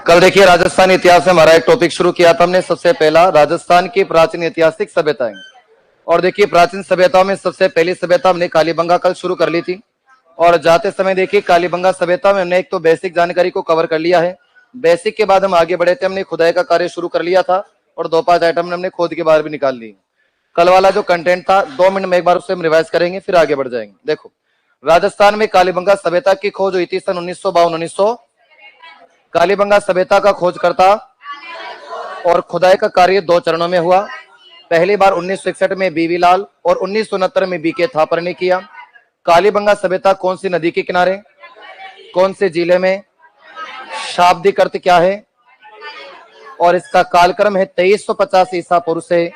कल देखिए राजस्थान इतिहास में हमारा एक टॉपिक शुरू किया था हमने। सबसे पहला राजस्थान की प्राचीन ऐतिहासिक सभ्यताएं। और देखिए प्राचीन सभ्यताओं में सबसे पहली सभ्यता हमने कालीबंगा कल शुरू कर ली थी। और जाते समय देखिए कालीबंगा सभ्यता में हमने एक तो बेसिक जानकारी को कवर कर लिया है। बेसिक के बाद हम आगे बढ़े थे, हमने खुदाई का कार्य शुरू कर लिया था और 2-5 आइटम हमने खोद के बाहर भी निकाल ली। कल वाला जो कंटेंट था 2 मिनट में एक बार उसे हम रिवाइज करेंगे, फिर आगे बढ़ जाएंगे। देखो, राजस्थान में कालीबंगा सभ्यता की खोज हुई थी सन 1952। कालीबंगा सभ्यता का खोजकर्ता और खुदाई का कार्य 2 चरणों में हुआ। पहली बार 1961 में बीवी लाल और 1969 में बीके थापर ने किया। कालीबंगा सभ्यता कौन सी नदी के किनारे, कौन से जिले में, शाब्दिक अर्थ क्या है, और इसका कालक्रम है 2350 ईसा पूर्व से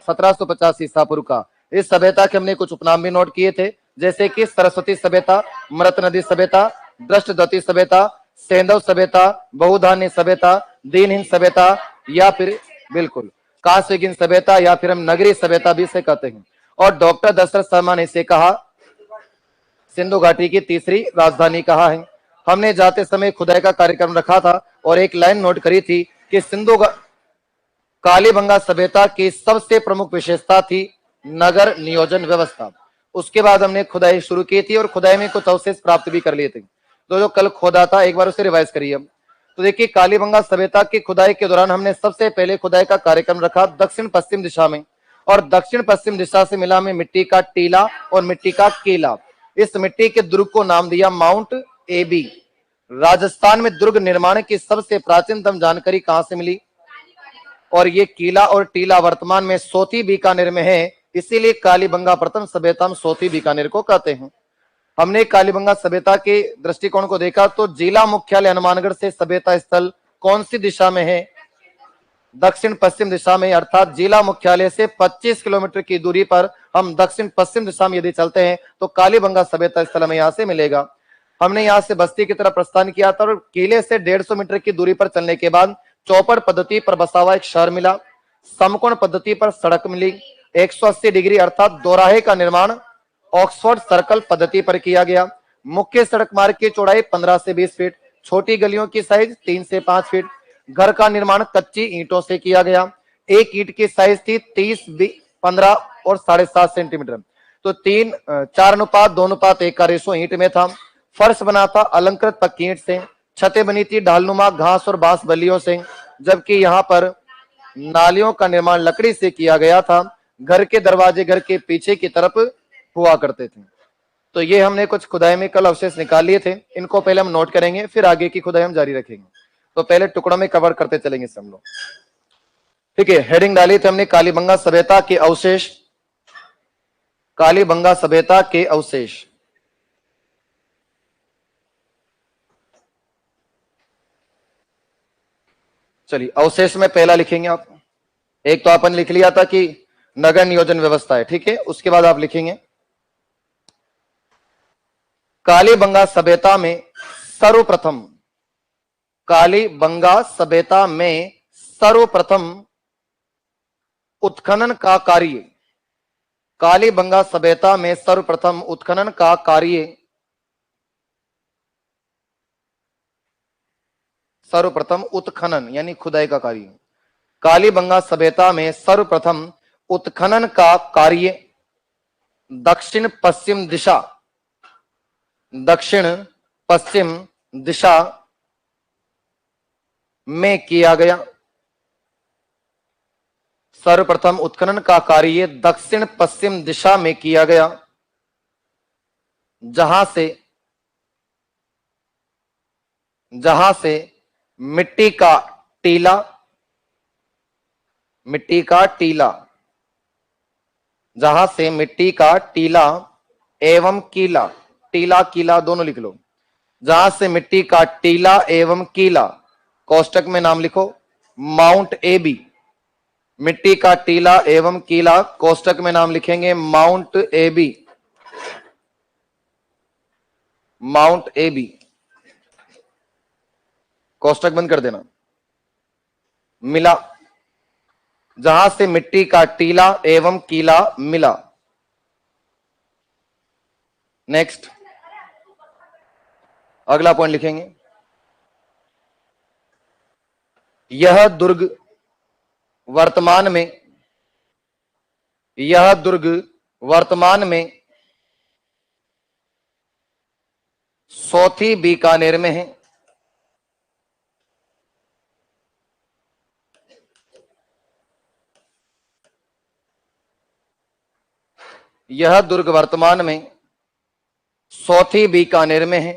1750 ईसा पूर्व का। इस सभ्यता के हमने कुछ उपनाम भी नोट किए थे, जैसे कि सरस्वती सभ्यता, मृत नदी सभ्यता, दृष्टदती सभ्यता, सेंधव सभ्यता, बहुधान्य सभ्यता, दीनहीन सभ्यता, या फिर बिल्कुल कास्यगिन सभ्यता, या फिर हम नगरी सभ्यता भी इसे कहते हैं। और डॉक्टर दशरथ शर्मा ने इसे कहा सिंधु घाटी की तीसरी राजधानी कहा है। हमने जाते समय खुदाई का कार्यक्रम रखा था और एक लाइन नोट करी थी कि कालीबंगा सभ्यता की सबसे प्रमुख विशेषता थी नगर नियोजन व्यवस्था। उसके बाद हमने खुदाई शुरू की थी और खुदाई में कुछ अवशेष प्राप्त भी कर लिए थे। तो जो कल खोदा था एक बार उसे रिवाइज करिए। तो देखिए कालीबंगा सभ्यता की खुदाई के दौरान हमने सबसे पहले खुदाई का कार्यक्रम रखा दक्षिण पश्चिम दिशा में, और दक्षिण पश्चिम दिशा से मिला हमें मिट्टी का टीला और मिट्टी का केला। इस मिट्टी के दुर्ग को नाम दिया माउंट एबी। राजस्थान में दुर्ग निर्माण की सबसे प्राचीनतम जानकारी कहां से मिली, और ये किला और टीला वर्तमान में सोती बीकानेर में है, इसीलिए कालीबंगा प्रथम सभ्यता हम सोती बीकानेर को कहते हैं। हमने कालीबंगा सभ्यता के दृष्टिकोण को देखा तो जिला मुख्यालय हनुमानगढ़ से सभ्यता स्थल कौन सी दिशा में है, दक्षिण पश्चिम दिशा में, अर्थात जिला मुख्यालय से 25 किलोमीटर की दूरी पर हम दक्षिण पश्चिम दिशा में यदि चलते हैं तो कालीबंगा सभ्यता स्थल हमें यहां से मिलेगा। हमने यहां से बस्ती की तरफ प्रस्थान किया था और किले से 150 मीटर की दूरी पर चलने के बाद चौपड़ पद्धति पर बसा हुआ एक शहर मिला, समकोण पद्धति पर सड़क मिली, 180 डिग्री अर्थात दोराहे का निर्माण ऑक्सफोर्ड सर्कल पद्धति पर किया गया। मुख्य सड़क मार्ग की चौड़ाई 15 से 20 फीट, छोटी गलियों की साइज 3 से 5 फीट। घर का निर्माण कच्ची ईंटों से किया गया। एक ईंट की साइज थी 30, 15 और 7.5 सेंटीमीटर। तो 4:2:1 का रेशो ईंट में था। फर्श बना था अलंकृत पक्की ईंट से। छतें बनी थी ढालनुमा घास और बांस बल्लियों से, जबकि यहाँ पर नालियों का निर्माण लकड़ी से किया गया था। घर के दरवाजे घर के पीछे की तरफ हुआ करते थे। तो ये हमने कुछ खुदाई में कल अवशेष निकाल लिए थे, इनको पहले हम नोट करेंगे, फिर आगे की खुदाई हम जारी रखेंगे। तो पहले टुकड़ों में कवर करते चलेंगे सब लोग, ठीक है। हेडिंग डाली थी हमने कालीबंगा सभ्यता के अवशेष, कालीबंगा सभ्यता के अवशेष। चलिए अवशेष में पहला लिखेंगे आप। एक तो अपन लिख लिया था कि नगर नियोजन व्यवस्था है, ठीक है। उसके बाद आप लिखेंगे कालीबंगा सभ्यता में सर्वप्रथम, कालीबंगा सभ्यता में सर्वप्रथम उत्खनन का कार्य, कालीबंगा सभ्यता में सर्वप्रथम उत्खनन का कार्य, सर्वप्रथम उत्खनन यानी खुदाई का कार्य, कालीबंगा सभ्यता में सर्वप्रथम उत्खनन का कार्य दक्षिण पश्चिम दिशा, दक्षिण पश्चिम दिशा में किया गया। सर्वप्रथम उत्खनन का कार्य दक्षिण पश्चिम दिशा में किया गया, जहां से मिट्टी का टीला, जहां से मिट्टी का टीला एवं कीला, टीला कीला दोनों लिख लो, जहां से मिट्टी का टीला एवं कीला, कोष्टक में नाम लिखो माउंट एबी, मिट्टी का टीला एवं कीला कोष्टक में नाम लिखेंगे माउंट एबी, माउंट एबी, कोष्टक बंद कर देना, मिला, जहां से मिट्टी का टीला एवं कीला मिला। नेक्स्ट, अगला पॉइंट लिखेंगे, यह दुर्ग वर्तमान में, यह दुर्ग वर्तमान में सोथी बीकानेर में है। यह दुर्ग वर्तमान में सोथी बीकानेर में है,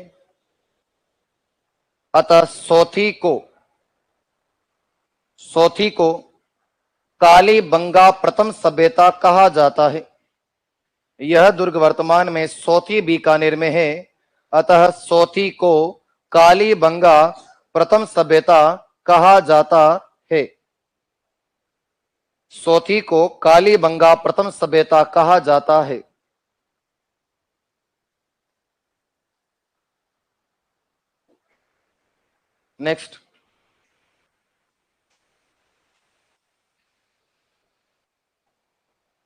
अतः सोथी को कालीबंगा प्रथम सभ्यता कहा जाता है। यह दुर्ग वर्तमान में सोथी बीकानेर में है, अतः सोथी को कालीबंगा प्रथम सभ्यता कहा जाता है। सोथी को कालीबंगा प्रथम सभ्यता कहा जाता है। नेक्स्ट,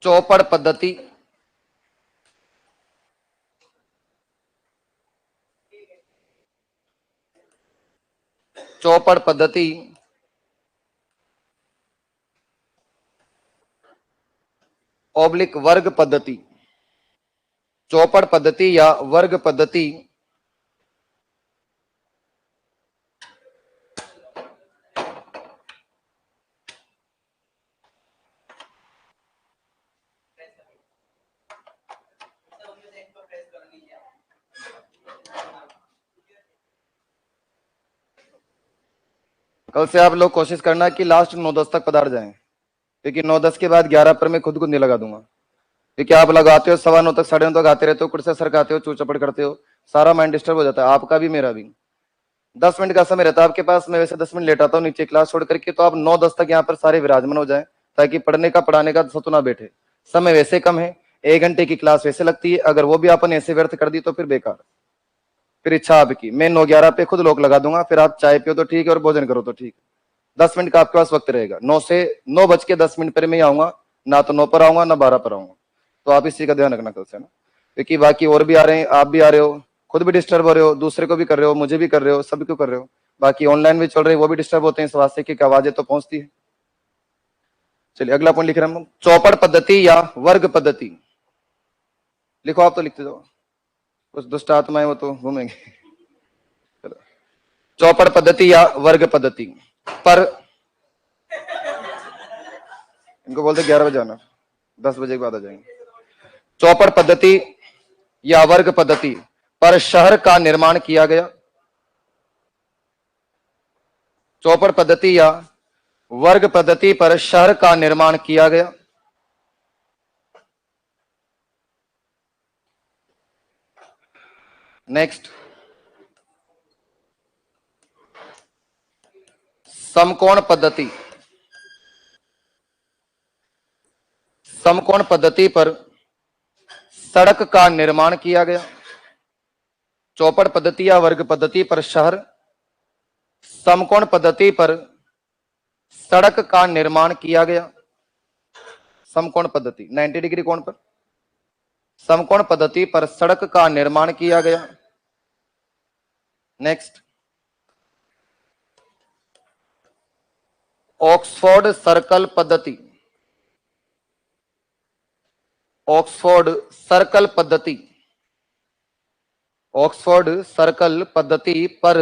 चौपड़ पद्धति। चौपड़ पद्धति ऑब्लिक वर्ग पद्धति। चौपड़ पद्धति या वर्ग पद्धति कल से आप लोग कोशिश करना कि लास्ट 9-10 तक पधार जाएं, क्योंकि 9-10 के बाद 11 पर मैं खुद को नहीं लगा दूंगा, क्योंकि आप लगाते हो 9:15 तक 9:30 तक आते रहते हो, कुर्से सरकाते हो, चूचपड़ करते हो, सारा माइंड डिस्टर्ब हो जाता है, आपका भी मेरा भी। 10 मिनट का समय रहता है आपके पास, मैं वैसे 10 मिनट लेट आता हूँ नीचे क्लास छोड़ करके, तो आप 9-10 तक यहाँ पर सारे विराजमान हो जाए, ताकि पढ़ने का पढ़ाने का सतु ना बैठे। समय वैसे कम है, 1 घंटे की क्लास वैसे लगती है, अगर वो भी आपने ऐसे व्यर्थ कर दी तो फिर बेकार। फिर इच्छा आपकी, मैं 9-11 पे खुद लोग लगा दूंगा, फिर आप चाय पियो तो ठीक है और भोजन करो तो ठीक है। 10 मिनट का आपके पास वक्त रहेगा, 9:10 पर मैं आऊंगा, ना तो 9 पर आऊंगा ना 12 पर आऊंगा, तो आप इस चीज का ध्यान रखना कल से ना, क्योंकि बाकी और भी आ रहे हैं, आप भी आ रहे हो, खुद भी डिस्टर्ब हो रहे हो, दूसरे को भी कर रहे हो, मुझे भी कर रहे हो, सभी को कर रहे हो, बाकी ऑनलाइन भी चल रहे हैं वो भी डिस्टर्ब होते हैं इस वास्ते की आवाजें तो पहुंचती है। चलिए अगला पॉइंट लिख रहे हैं हम, चौपड़ पद्धति या वर्ग पद्धति। लिखो, आप तो लिखते जाओ, कुछ दुष्ट आत्माएं वो तो घूमेंगे। चौपड़ पद्धति या वर्ग पद्धति पर, इनको बोलते 11 बजे आना, 10 बजे के बाद आ जाएंगे। चौपड़ पद्धति या वर्ग पद्धति पर शहर का निर्माण किया गया। चौपड़ पद्धति या वर्ग पद्धति पर शहर का निर्माण किया गया। नेक्स्ट, समकोण पद्धति। समकोण पद्धति पर सड़क का निर्माण किया गया। चौपड़ पद्धति या वर्ग पद्धति पर शहर, समकोण पद्धति पर सड़क का निर्माण किया गया। समकोण पद्धति 90 डिग्री कोण पर समकोण पद्धति पर सड़क का निर्माण किया गया। नेक्स्ट, ऑक्सफोर्ड सर्कल पद्धति। ऑक्सफोर्ड सर्कल पद्धति, ऑक्सफोर्ड सर्कल पद्धति पर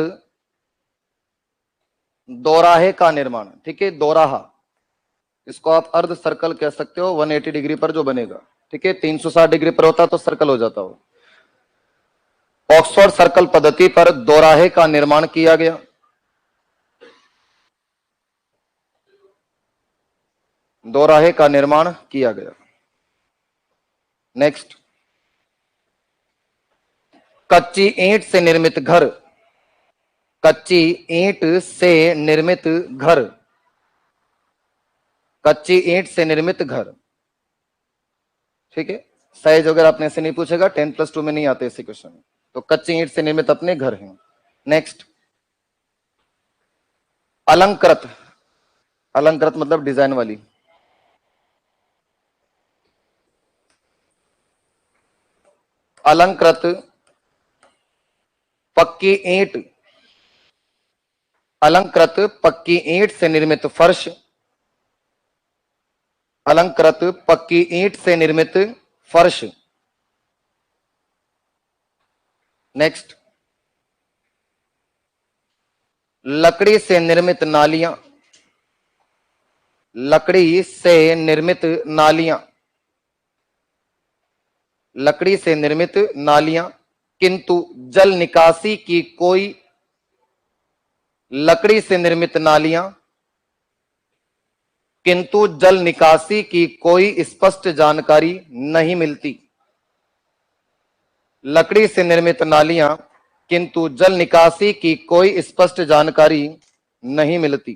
दोराहे का निर्माण। ठीक है, दोराहा, इसको आप अर्ध सर्कल कह सकते हो, 180 डिग्री पर जो बनेगा। ठीक है, 360 डिग्री पर होता तो सर्कल हो जाता हो। ऑक्सफोर्ड सर्कल पद्धति पर दोराहे का निर्माण किया गया। दोराहे का निर्माण किया गया। नेक्स्ट, कच्ची ईंट से निर्मित घर। कच्ची ईंट से निर्मित घर। कच्ची ईंट से निर्मित घर। ठीक है, साइज वगैरह अपने से नहीं पूछेगा, 10+2 में नहीं आते ऐसे क्वेश्चन, तो कच्ची ईंट से निर्मित अपने घर हैं। नेक्स्ट, अलंकृत। अलंकृत मतलब डिजाइन वाली। अलंकृत पक्की ईंट, अलंकृत पक्की ईंट से निर्मित फर्श, अलंकृत पक्की ईंट से निर्मित फर्श। नेक्स्ट, लकड़ी से निर्मित नालियां, लकड़ी से निर्मित नालियां, लकड़ी से निर्मित नालियां, किंतु जल निकासी की कोई, लकड़ी से निर्मित नालियां किंतु जल निकासी की कोई स्पष्ट जानकारी नहीं मिलती। लकड़ी से निर्मित नालियां किंतु जल निकासी की कोई स्पष्ट जानकारी नहीं मिलती।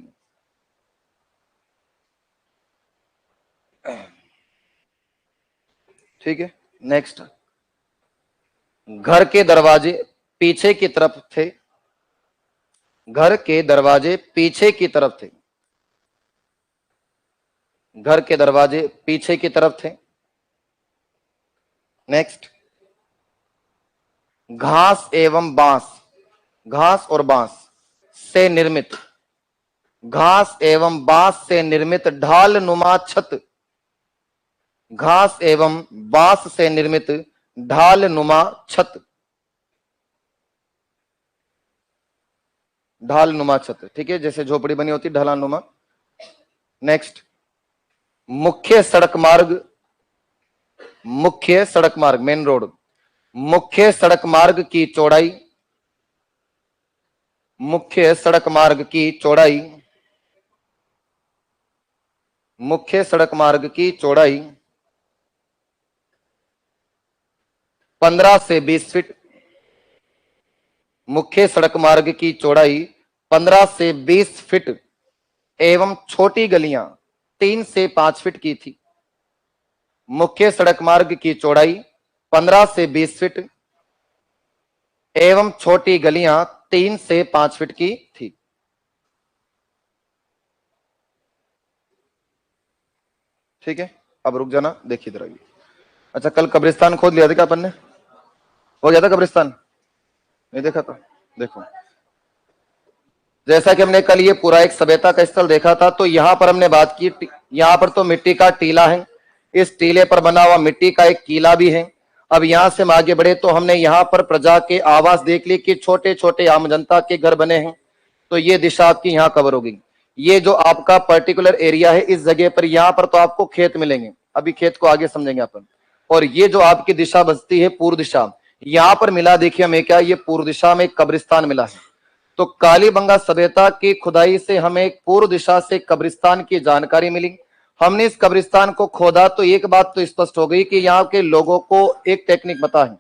ठीक है, नेक्स्ट, घर के दरवाजे पीछे की तरफ थे, घर के दरवाजे पीछे की तरफ थे, घर के दरवाजे पीछे की तरफ थे। नेक्स्ट, घास एवं बांस, घास और बांस से निर्मित, घास एवं बांस से निर्मित ढाल नुमा छत, घास एवं बांस से निर्मित ढाल नुमा छत, ढाल नुमा छत। ठीक है, जैसे झोपड़ी बनी होती ढाल नुमा। नेक्स्ट, मुख्य सड़क मार्ग, मुख्य सड़क मार्ग मेन रोड, मुख्य सड़क मार्ग की चौड़ाई, मुख्य सड़क मार्ग की चौड़ाई, मुख्य सड़क मार्ग की चौड़ाई 15 से 20 फीट, मुख्य सड़क मार्ग की चौड़ाई 15 से 20 फीट एवं छोटी गलियां 3 से 5 फीट की थी। मुख्य सड़क मार्ग की चौड़ाई 15 से 20 फीट एवं छोटी गलियां 3 से 5 फीट की थी। ठीक है, अब रुक जाना, देखिए इधर आइए। अच्छा, कल कब्रिस्तान खोद लिया था क्या अपन ने? हो गया था कब्रिस्तान? नहीं देखा था? देखो, जैसा कि हमने कल ये पूरा एक सभ्यता का स्थल देखा था, तो यहां पर हमने बात की, यहां पर तो मिट्टी का टीला है, इस टीले पर बना हुआ मिट्टी का एक किला भी है। अब यहां से हम आगे बढ़े तो हमने यहां पर प्रजा के आवास देख ली कि छोटे छोटे आम जनता के घर बने हैं। तो ये दिशा आपकी यहां कवर होगी। ये जो आपका पर्टिकुलर एरिया है, इस जगह पर यहां पर तो आपको खेत मिलेंगे, अभी खेत को आगे समझेंगे अपन। और ये जो आपकी दिशा बचती है पूर्व दिशा, यहां पर मिला, देखिए हमें क्या, ये पूर्व दिशा में एक कब्रिस्तान मिला है। तो कालीबंगा सभ्यता की खुदाई से हमें एक पूर्व दिशा से कब्रिस्तान की जानकारी मिली। हमने इस कब्रिस्तान को खोदा तो एक बात तो स्पष्ट हो गई कि यहाँ के लोगों को एक टेक्निक पता है।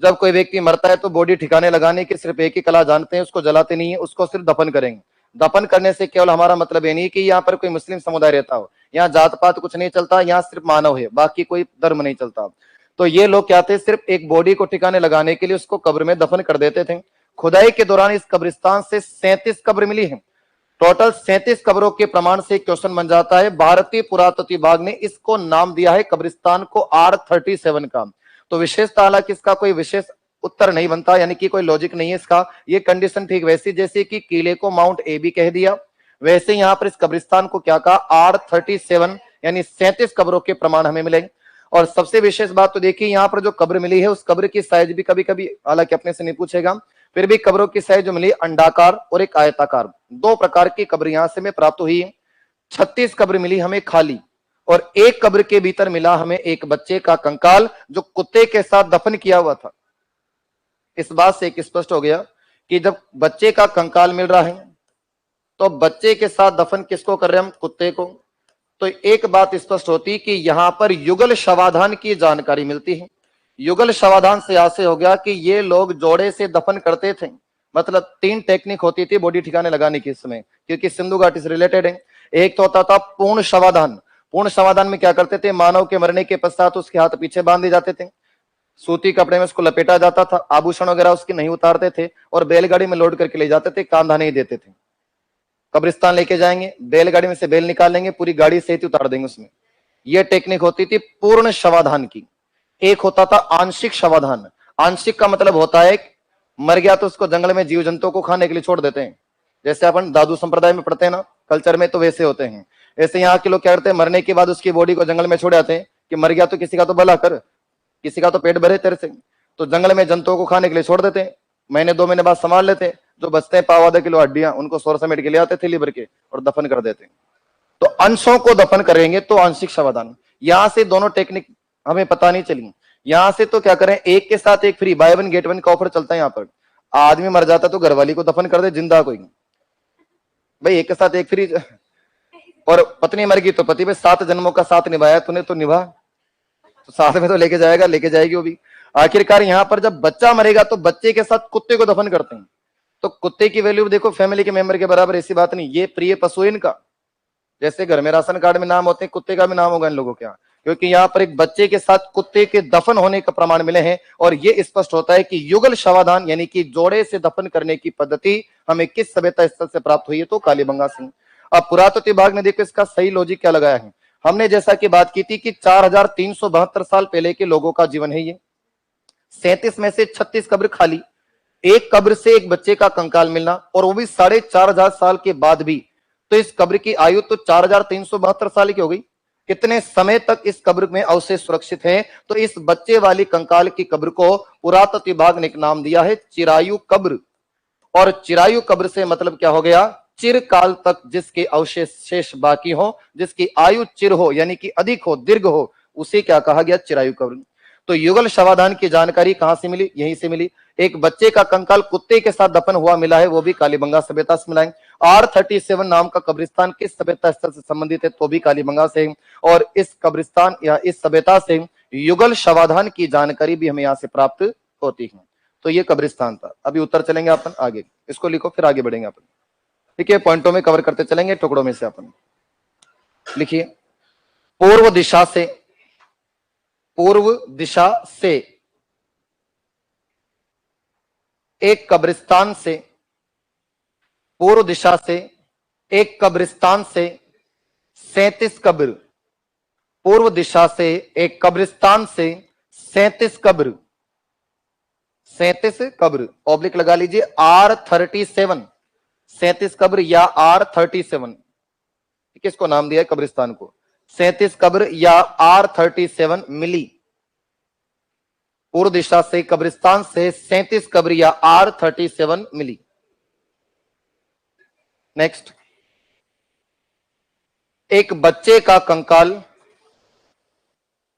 जब कोई व्यक्ति मरता है तो बॉडी ठिकाने लगाने की सिर्फ एक ही कला जानते हैं, उसको जलाते नहीं है, उसको सिर्फ दफन करेंगे। दफन करने से केवल हमारा मतलब ये नहीं कि यहाँ पर कोई मुस्लिम समुदाय रहता हो, यहाँ जात पात कुछ नहीं चलता, यहाँ सिर्फ मानव है, बाकी कोई धर्म नहीं चलता। तो ये लोग क्या थे, सिर्फ एक बॉडी को ठिकाने लगाने के लिए उसको कब्र में दफन कर देते थे। खुदाई के दौरान इस कब्रिस्तान से 37 कब्र मिली है। टोटल 37 कब्रों के प्रमाण से क्वेश्चन बन जाता है। भारतीय पुरातत्व विभाग ने इसको नाम दिया है कब्रिस्तान को R37 का। तो विशेषता, हालांकि इसका कोई विशेष उत्तर नहीं बनता, यानी कि कोई लॉजिक नहीं है इसका। ये कंडीशन ठीक वैसी जैसे कि किले को माउंट एबी कह दिया, वैसे यहां पर इस कब्रिस्तान को क्या कहा, R37, यानी 37 कब्रों के प्रमाण हमें मिले। और सबसे विशेष बात तो देखिए, यहाँ पर जो कब्र मिली है उस कब्र की साइज भी कभी कभी, हालांकि अपने से नहीं पूछेगा, फिर भी कब्रों की साइज जो मिली अंडाकार और एक आयताकार, दो प्रकार की कब्र यहां से हमें प्राप्त हुई है। 36 कब्र मिली हमें खाली, और एक कब्र के भीतर मिला हमें एक बच्चे का कंकाल जो कुत्ते के साथ दफन किया हुआ था। इस बात से एक स्पष्ट हो गया कि जब बच्चे का कंकाल मिल रहा है तो बच्चे के साथ दफन किसको कर रहे हैं हम, कुत्ते को। तो एक बात स्पष्ट होती कि यहां पर युगल शवाधान की जानकारी मिलती है। युगल शवाधान से ऐसे हो गया कि ये लोग जोड़े से दफन करते थे, मतलब 3 टेक्निक होती थी बॉडी ठिकाने लगाने के समय, क्योंकि सिंधु घाटी से रिलेटेड है। एक तो होता था पूर्ण शवाधान। पूर्ण शवाधान में क्या करते थे, मानव के मरने के पश्चात उसके हाथ पीछे बांध दिए जाते थे, सूती कपड़े में उसको लपेटा जाता था, आभूषण वगैरह उसके नहीं उतारते थे, और बैलगाड़ी में लोड करके ले जाते थे, कांधा नहीं देते थे। कब्रिस्तान लेके जाएंगे, बैलगाड़ी में से बैल निकालेंगे, पूरी गाड़ी सहित उतार देंगे उसमें। यह टेक्निक होती थी पूर्ण शवाधान की। एक होता था आंशिक शवाधान। आंशिक का मतलब होता है मर गया तो उसको जंगल में जीव जंतुओं को खाने के लिए छोड़ देते हैं, जैसे अपन दादू संप्रदाय में पढ़ते हैं ना, कल्चर में तो वैसे होते हैं। ऐसे यहाँ के लोग क्या करते हैं, मरने के बाद उसकी बॉडी को जंगल में छोड़ जाते हैं कि मर गया तो किसी का तो भला कर, किसी का तो पेट भरे तेरे से, तो जंगल में जंतुओं को खाने के लिए छोड़ देते हैं। महीने 2 महीने बाद संभाल लेते हैं, जो बचते हैं 1.5 किलो हड्डियां उनको सोर समेट के ले आते थे लीवर के और दफन कर देते हैं। तो अंशों को दफन करेंगे तो आंशिक शवदान। यहां से दोनों टेक्निक हमें पता नहीं चली। यहां से तो क्या करें, एक के साथ एक फ्री, बाय 1 गेट 1 का ऑफर चलता है। यहाँ पर आदमी मर जाता तो घरवाली को दफन कर दे, जिंदा कोई भाई, एक के साथ एक फ्री। और पत्नी मर गई तो पति, भाई 7 जन्मों का साथ निभाया तूने तो निभा, तो साथ में तो लेके जाएगा, लेके जाएगी वो भी। आखिरकार यहाँ पर जब बच्चा मरेगा तो बच्चे के साथ कुत्ते को दफन करते हैं। तो कुत्ते की वैल्यू देखो फैमिली के मेंबर के बराबर, ऐसी बात नहीं, ये प्रिय पशु है इनका। जैसे घर में राशन कार्ड में नाम होते हैं, कुत्ते का भी नाम होगा इन लोगों के यहाँ, क्योंकि यहाँ पर एक बच्चे के साथ कुत्ते के दफन होने का प्रमाण मिले हैं। और ये स्पष्ट होता है कि युगल शवाधान यानी कि जोड़े से दफन करने की पद्धति हमें किस सभ्यता स्थल से प्राप्त हुई है, तो कालीबंगा से। अब पुरातत्व विभाग ने देखो इसका सही लॉजिक क्या लगाया है। हमने जैसा कि बात की थी कि 4372 साल पहले के लोगों का जीवन है ये। 37 में से 36 कब्र खाली, एक कब्र से एक बच्चे का कंकाल मिलना, और वो भी 4500 साल के बाद भी। तो इस कब्र की आयु तो 4372 साल की हो गई। कितने समय तक इस कब्र में अवशेष सुरक्षित हैं? तो इस बच्चे वाली कंकाल की कब्र को पुरातत्व विभाग ने एक नाम दिया है चिरायु कब्र। और चिरायु कब्र से मतलब क्या हो गया, चिरकाल तक जिसके अवशेष शेष बाकी हो, जिसकी आयु चिर हो यानी कि अधिक हो, दीर्घ हो, उसे क्या कहा गया, चिरायु कब्र। तो युगल शवाधान की जानकारी कहां से मिली, यहीं से मिली। एक बच्चे का कंकाल कुत्ते के साथ दफन हुआ मिला है, वो भी कालीबंगा सभ्यता से मिला है। R37 नाम का कब्रिस्तान किस सभ्यता स्थल से संबंधित है, तो भी कालीबंगा से। और इस कब्रिस्तान या इस सभ्यता से युगल शवाधान की जानकारी भी हमें यहां से प्राप्त होती है। तो ये कब्रिस्तान था। अभी उत्तर चलेंगे अपन आगे, इसको लिखो फिर आगे बढ़ेंगे अपन। ठीक है, पॉइंटों में कवर करते चलेंगे, टुकड़ों में से अपन लिखिए। पूर्व दिशा से, पूर्व दिशा से एक कब्रिस्तान से, पूर्व दिशा से एक कब्रिस्तान से 37 कब्र, पूर्व दिशा से एक कब्रिस्तान से 37 कब्र, 37 कब्र, ऑब्लिक लगा लीजिए, R37, 37 कब्र या R37, किसको नाम दिया है कब्रिस्तान को, 37 कब्र या R37 मिली। पूर्व दिशा से कब्रिस्तान से 37 कब्र या R37 मिली। नेक्स्ट, एक बच्चे का कंकाल,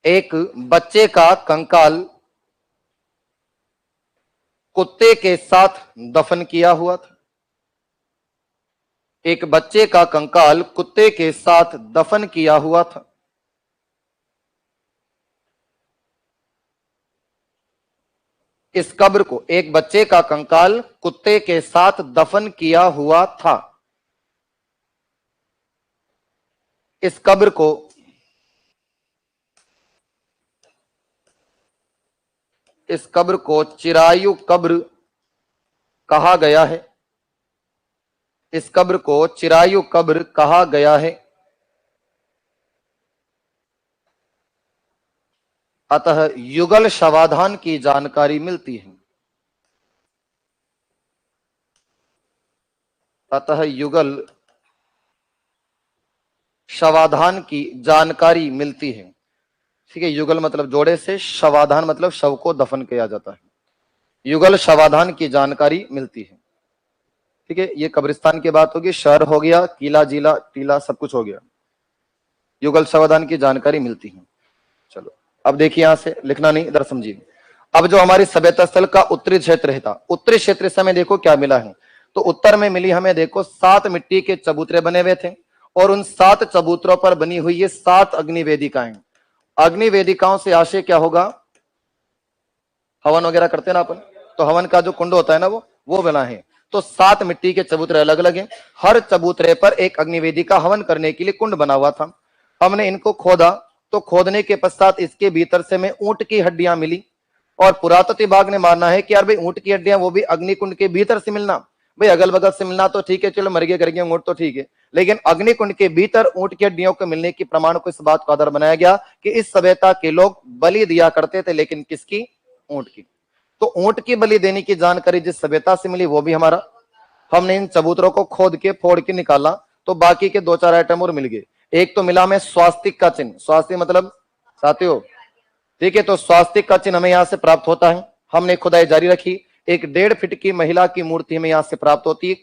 एक बच्चे का कंकाल कुत्ते के साथ दफन किया हुआ था। एक बच्चे का कंकाल कुत्ते के साथ दफन किया हुआ था। इस कब्र को, एक बच्चे का कंकाल कुत्ते के साथ दफन किया हुआ था। इस कब्र को, इस कब्र को चिरायु कब्र कहा गया है। इस कब्र को चिरायु कब्र कहा गया है। अतः युगल शवाधान की जानकारी मिलती है। अतः युगल शवाधान की जानकारी मिलती है। ठीक है, युगल मतलब जोड़े से, शवाधान मतलब शव को दफन किया जाता है। युगल शवाधान की जानकारी मिलती है। ठीक है, ये कब्रिस्तान की बात होगी, शहर हो गया, किला जिला टीला सब कुछ हो गया। युगल शवाधान की जानकारी मिलती है। चलो अब देखिए, यहां से लिखना नहीं, इधर समझिए। अब जो हमारी सभ्यता स्थल का उत्तरी क्षेत्र है था, उत्तरी क्षेत्र से हमें देखो क्या मिला है। तो उत्तर में मिली हमें देखो 7 मिट्टी के चबूतरे बने हुए थे, और उन 7 चबूतरों पर बनी हुई ये 7 अग्नि वेदिकाएं। अग्नि वेदिकाओं से आशय क्या होगा, हवन वगैरह करते हैं ना अपन, तो हवन का जो कुंड होता है ना वो बना है। तो 7 मिट्टी के चबूतरे अलग अलग हैं, हर चबूतरे पर एक अग्निवेदिका हवन करने के लिए कुंड बना हुआ था। हमने इनको खोदा, तो खोदने के पश्चात इसके भीतर से हमें ऊंट की हड्डियां मिली। और पुरातत्व विभाग ने मानना है कि यार भाई ऊंट की हड्डियां वो भी अग्निकुंड के भीतर से मिलना, भाई अगल बगल से मिलना तो ठीक है, चलो मर गए कर गए ऊंट तो ठीक है, लेकिन अग्निकुंड के भीतर ऊंट की हड्डियों को मिलने की प्रमाण को इस बात का आधार बनाया गया कि इस सभ्यता के लोग बलि दिया करते थे, लेकिन किसकी, ऊंट की। तो ऊंट की बलि देने की जानकारी जिस सभ्यता से मिली वो भी हमारा। हमने इन चबूतरों को खोद के फोड़ के निकाला तो बाकी के 2-4 आइटम और मिल गए। एक तो मिला हमें स्वास्तिक का चिन्ह, स्वास्तिक मतलब साथियों, ठीक है, तो स्वास्तिक का चिन्ह हमें यहां से प्राप्त होता है। हमने खुदाई जारी रखी, एक 1.5 फीट की महिला की मूर्ति हमें यहां से प्राप्त होती है,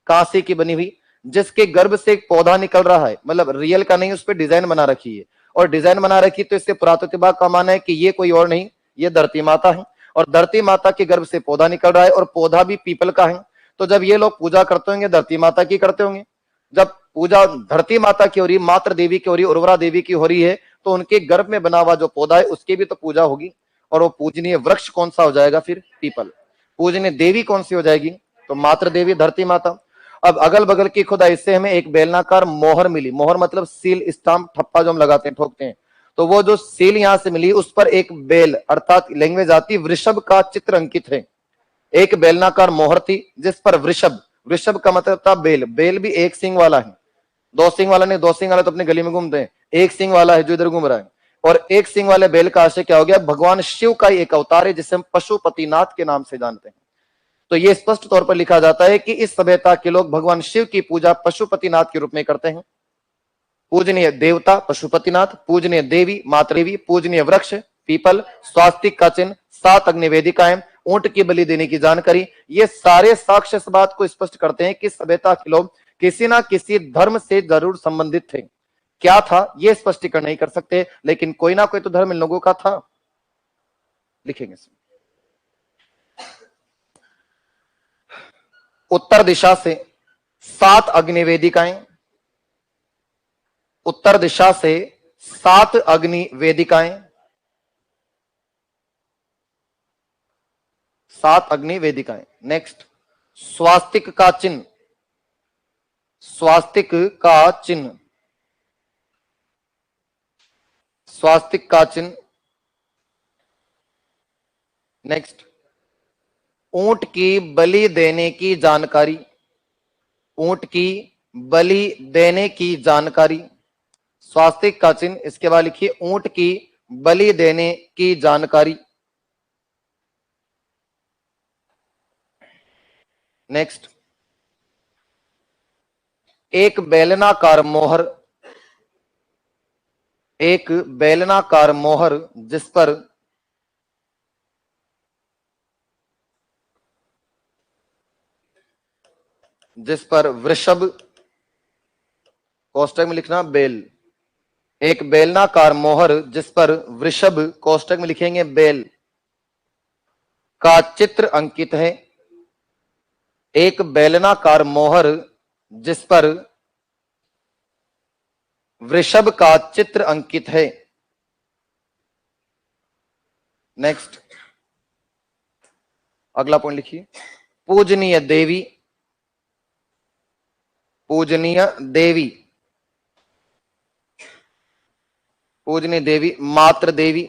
कांसे की बनी हुई, जिसके गर्भ से एक पौधा निकल रहा है, मतलब रियल का नहीं, उस पर डिजाइन बना रखी है। और डिजाइन बना रखी तो इससे पुरातत्व विभाग का मानना है कि ये कोई और नहीं, ये धरती माता है, और धरती माता के गर्भ से पौधा निकल रहा है, और पौधा भी पीपल का है। तो जब ये लोग पूजा करते होंगे धरती माता की करते होंगे, जब पूजा धरती माता की हो रही, मातृ देवी की हो रही, उर्वरा देवी की हो रही है, तो उनके गर्भ में बना हुआ जो पौधा है उसकी भी तो पूजा होगी। और वो पूजनीय वृक्ष कौन सा हो जाएगा फिर? पीपल। पूजनीय देवी कौन सी हो जाएगी? तो मातृ देवी धरती माता। अब अगल बगल की खुदाई से हमें एक बेलनाकार मोहर मिली, मोहर मतलब सील, स्टाम्प, ठप्पा जो हम लगाते हैं, ठोकते हैं, तो वो जो सील यहां से मिली उस पर एक बेल अर्थात लैंग्वेज आती वृषभ का चित्र अंकित है। एक बेलनाकार मोहर थी जिस पर वृषभ, वृषभ का मतलब था बेल, बेल भी एक सिंग वाला है, 2 सिंग वाला नहीं, 2 सिंग वाला तो अपने गली में घूमते हैं, एक सिंग वाला है जो इधर घूम रहा है। और एक सिंग वाले बेल का आशय क्या हो गया? भगवान शिव का एक अवतार है जिसे हम पशुपतिनाथ के नाम से जानते हैं। तो यह स्पष्ट तौर पर लिखा जाता है कि इस सभ्यता के लोग भगवान शिव की पूजा पशुपतिनाथ के रूप में करते हैं। पूजनीय देवता पशुपतिनाथ, पूजनीय देवी मातृ देवी, पूजनीय वृक्ष पीपल, स्वास्तिक का चिन्ह, 7 अग्निवेदिकाएं, ऊंट की बलि देने की जानकारी, ये सारे साक्ष्य इस बात को स्पष्ट करते हैं कि सभ्यता के लोग किसी ना किसी धर्म से जरूर संबंधित थे। क्या था ये स्पष्टीकरण नहीं कर सकते, लेकिन कोई ना कोई तो धर्म इन लोगों का था। लिखेंगे उत्तर दिशा से 7 अग्निवेदिकाएं, उत्तर दिशा से 7 अग्नि वेदिकाएं, 7 अग्नि वेदिकाएं। नेक्स्ट, स्वास्तिक का चिन्ह, स्वास्तिक का चिन्ह, स्वास्तिक का चिन्ह। नेक्स्ट, ऊंट की बलि देने की जानकारी, ऊंट की बलि देने की जानकारी, स्वास्तिक का चिन्ह। इसके बाद लिखिए ऊंट की बलि देने की जानकारी। नेक्स्ट, एक बेलनाकार मोहर, एक बेलनाकार मोहर जिस पर वृषभ, कोष्टक में लिखना बेल, एक बेलनाकार मोहर जिस पर वृषभ, कोष्टक में लिखेंगे बेल, का चित्र अंकित है। एक बेलनाकार मोहर जिस पर वृषभ का चित्र अंकित है। नेक्स्ट, अगला पॉइंट लिखिए, पूजनीय देवी, पूजनीय देवी, पूजनीय देवी मातृ देवी,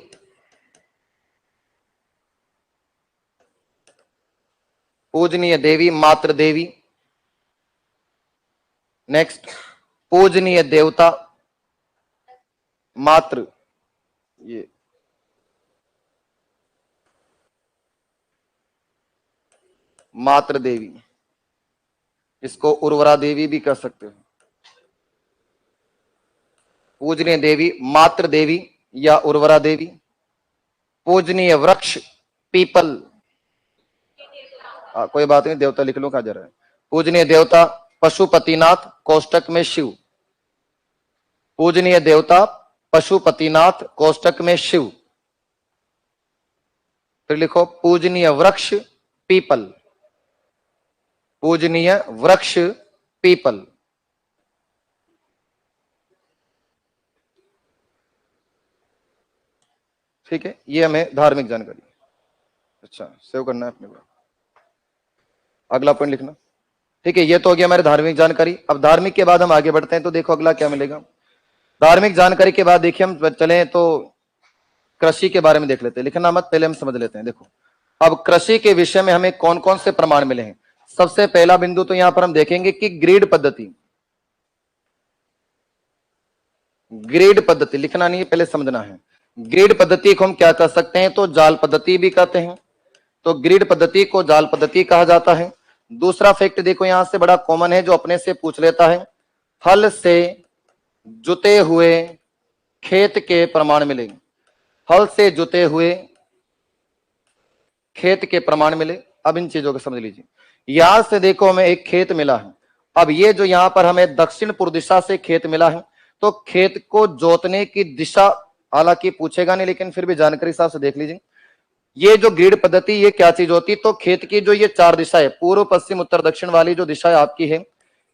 पूजनीय देवी मातृ देवी। नेक्स्ट, पूजनीय देवता मातृ, ये मातृ देवी, इसको उर्वरा देवी भी कह सकते हो। पूजनीय देवी मातृ देवी या उर्वरा देवी। पूजनीय वृक्ष पीपल, कोई बात नहीं, देवता लिख लो, कहा जा रहा है। पूजनीय देवता पशुपतिनाथ, कोष्टक में शिव, पूजनीय देवता पशुपतिनाथ, कोष्टक में शिव। फिर लिखो पूजनीय वृक्ष पीपल, पूजनीय वृक्ष पीपल। ठीक है, ये हमें धार्मिक जानकारी। अच्छा, सेव करना है अपने को। अगला पॉइंट लिखना। ठीक है, ये तो हो गया हमारी धार्मिक जानकारी। अब धार्मिक के बाद हम आगे बढ़ते हैं, तो देखो अगला क्या मिलेगा। धार्मिक जानकारी के बाद देखिए हम चले तो कृषि के बारे में देख लेते हैं। लिखना मत, पहले हम समझ लेते हैं। देखो अब कृषि के विषय में हमें कौन कौन से प्रमाण मिले हैं। सबसे पहला बिंदु तो यहां पर हम देखेंगे कि ग्रिड पद्धति, ग्रिड पद्धति लिखना नहीं है, पहले समझना है। ग्रिड पद्धति को हम क्या कर सकते हैं, तो जाल पद्धति भी कहते हैं। तो ग्रिड पद्धति को जाल पद्धति कहा जाता है। दूसरा फैक्ट देखो यहां से बड़ा कॉमन है जो अपने से पूछ लेता है, हल से जुते हुए खेत के प्रमाण मिले। हल से जुते हुए खेत के प्रमाण मिले। अब इन चीजों को समझ लीजिए। यहां से देखो हमें एक खेत मिला है। अब ये जो यहां पर हमें दक्षिण पूर्व दिशा से खेत मिला है, तो खेत को जोतने की दिशा हालांकि पूछेगा नहीं, लेकिन फिर भी जानकारी हिसाब से देख लीजिए। ये जो ग्रिड पद्धति ये क्या चीज होती, तो खेत की जो ये चार दिशा है, पूर्व पश्चिम उत्तर दक्षिण वाली जो दिशा आपकी है,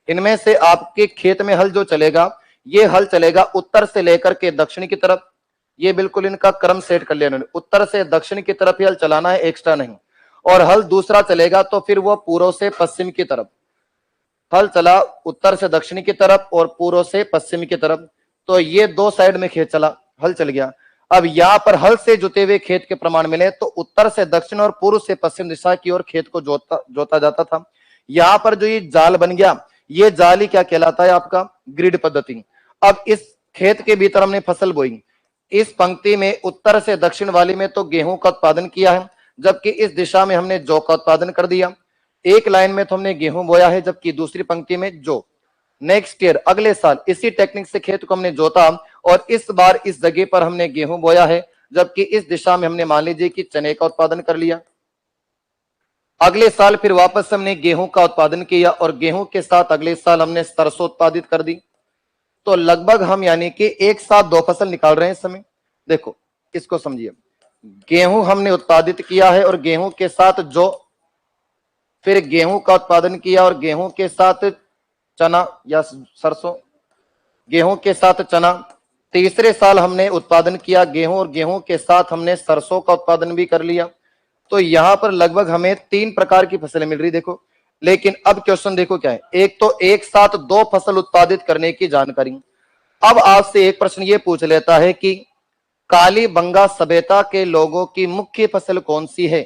इनमें से आपके खेत में हल जो चलेगा, ये हल चलेगा उत्तर से लेकर के दक्षिण की तरफ। ये बिल्कुल इनका क्रम सेट कर लिया इन्होंने, उत्तर से दक्षिण की तरफ ही हल चलाना है, एक्स्ट्रा नहीं। और हल दूसरा चलेगा तो फिर वो पूर्व से पश्चिम की तरफ। हल चला उत्तर से दक्षिण की तरफ और पूर्व से पश्चिम की तरफ, तो ये दो साइड में खेत चला, हल चल गया। अब यहां पर हल से जुते हुए खेत के प्रमाण मिले, तो उत्तर से दक्षिण और पूर्व से पश्चिम दिशा की ओर खेत को जोता जाता था। यहां पर जो ये जाल बन गया, ये जाल ही क्या कहलाता है आपका, ग्रिड पद्धति। अब इस खेत के भीतर हमने फसल बोई। इस पंक्ति में उत्तर से दक्षिण वाली में तो गेहूं का उत्पादन किया है, जबकि इस दिशा में हमने जौ का उत्पादन कर दिया। एक लाइन में तो हमने गेहूं बोया है, जबकि दूसरी पंक्ति में जौ। नेक्स्ट ईयर अगले साल इसी टेक्निक से खेत को हमने जोता और इस बार इस जगह पर हमने गेहूं बोया है, जबकि इस दिशा में हमने मान लीजिए कि चने का उत्पादन कर लिया। अगले साल फिर वापस हमने गेहूं का उत्पादन किया और गेहूं के साथ अगले साल हमने सरसों उत्पादित कर दी। तो लगभग हम यानी कि एक साथ दो फसल निकाल रहे हैं इस समय। देखो इसको समझिए, गेहूं हमने उत्पादित किया है और गेहूं के साथ जौ, फिर गेहूं का उत्पादन किया और गेहूं के साथ चना या सरसों, गेहूं के साथ चना। तीसरे साल हमने उत्पादन किया गेहूं और गेहूं के साथ हमने सरसों का उत्पादन भी कर लिया। तो यहां पर लगभग हमें 3 प्रकार की फसलें मिल रही देखो। लेकिन अब क्वेश्चन देखो क्या है, एक तो एक साथ 2 फसल उत्पादित करने की जानकारी। अब आपसे एक प्रश्न ये पूछ लेता है कि कालीबंगा सभ्यता के लोगों की मुख्य फसल कौन सी है,